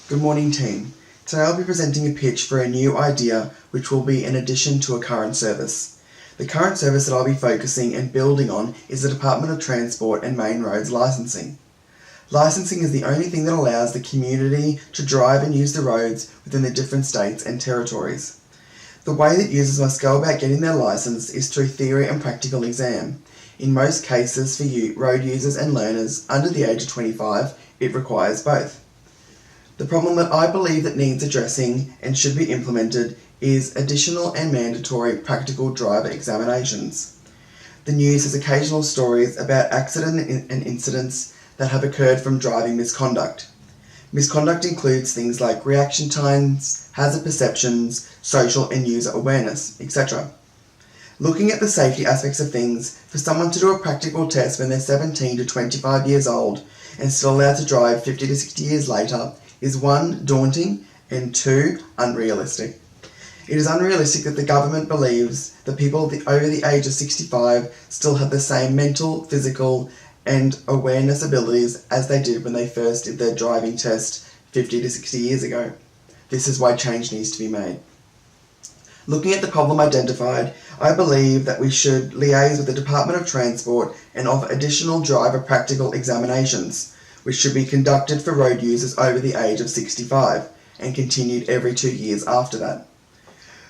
Good morning, team. Today I'll be presenting a pitch for a new idea which will be an addition to a current service. The current service that I'll be focusing and building on is the Department of Transport and Main Roads licensing. Licensing is the only thing that allows the community to drive and use the roads within the different states and territories. The way that users must go about getting their license is through theory and practical exam. In most cases for road users and learners under the age of 25, it requires both. The problem that I believe that needs addressing and should be implemented is additional and mandatory practical driver examinations. The news has occasional stories about accidents and incidents that have occurred from driving misconduct. Misconduct includes things like reaction times, hazard perceptions, social and user awareness, etc. Looking at the safety aspects of things, for someone to do a practical test when they're 17 to 25 years old and still allowed to drive 50 to 60 years later is 1, daunting, and 2, unrealistic. It is unrealistic that the government believes that people over the age of 65 still have the same mental, physical, and awareness abilities as they did when they first did their driving test 50 to 60 years ago. This is why change needs to be made. Looking at the problem identified, I believe that we should liaise with the Department of Transport and offer additional driver practical examinations, which should be conducted for road users over the age of 65 and continued every 2 years after that.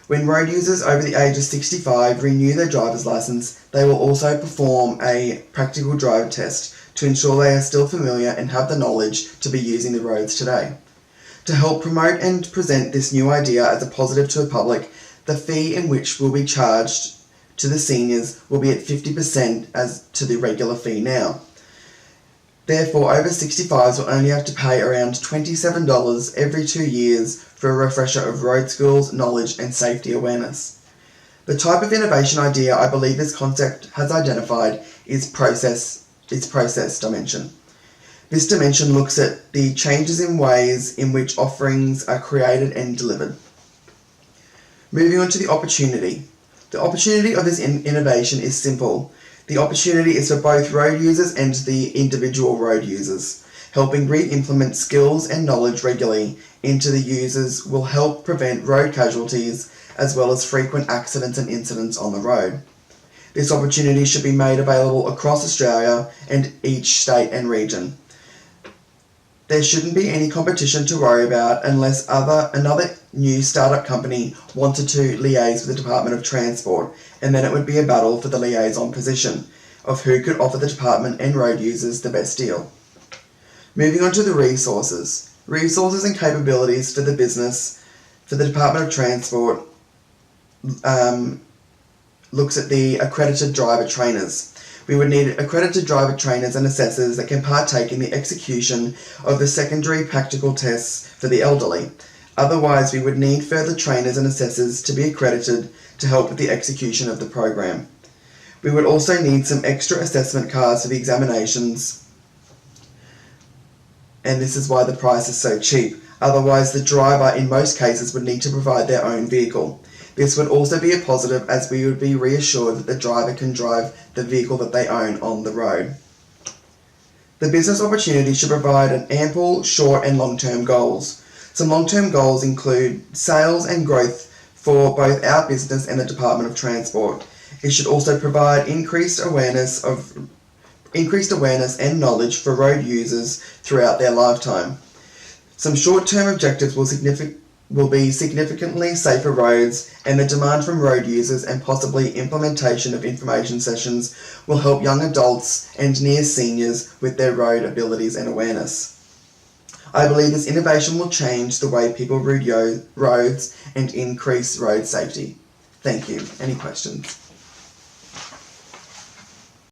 When road users over the age of 65 renew their driver's license, they will also perform a practical driver test to ensure they are still familiar and have the knowledge to be using the roads today. To help promote and present this new idea as a positive to the public, the fee in which will be charged to the seniors will be at 50% as to the regular fee now. Therefore, over 65s will only have to pay around $27 every 2 years for a refresher of road skills, knowledge and safety awareness. The type of innovation idea I believe this concept has identified is process dimension. This dimension looks at the changes in ways in which offerings are created and delivered. Moving on to the opportunity. The opportunity of this innovation is simple. The opportunity is for both road users and the individual road users. Helping re-implement skills and knowledge regularly into the users will help prevent road casualties as well as frequent accidents and incidents on the road. This opportunity should be made available across Australia and each state and region. There shouldn't be any competition to worry about unless another new startup company wanted to liaise with the Department of Transport, and then it would be a battle for the liaison position of who could offer the department and road users the best deal. Moving on to the resources. Resources and capabilities for the business for the Department of Transport looks at the accredited driver trainers. We would need accredited driver trainers and assessors that can partake in the execution of the secondary practical tests for the elderly. Otherwise, we would need further trainers and assessors to be accredited to help with the execution of the program. We would also need some extra assessment cards for the examinations, and this is why the price is so cheap. Otherwise, the driver in most cases would need to provide their own vehicle. This would also be a positive as we would be reassured that the driver can drive the vehicle that they own on the road. The business opportunity should provide an ample, short and long-term goals. Some long-term goals include sales and growth for both our business and the Department of Transport. It should also provide increased awareness and knowledge for road users throughout their lifetime. Some short-term objectives will be significantly safer roads, and the demand from road users and possibly implementation of information sessions will help young adults and near seniors with their road abilities and awareness. I believe this innovation will change the way people road roads and increase road safety. Thank you. Any questions?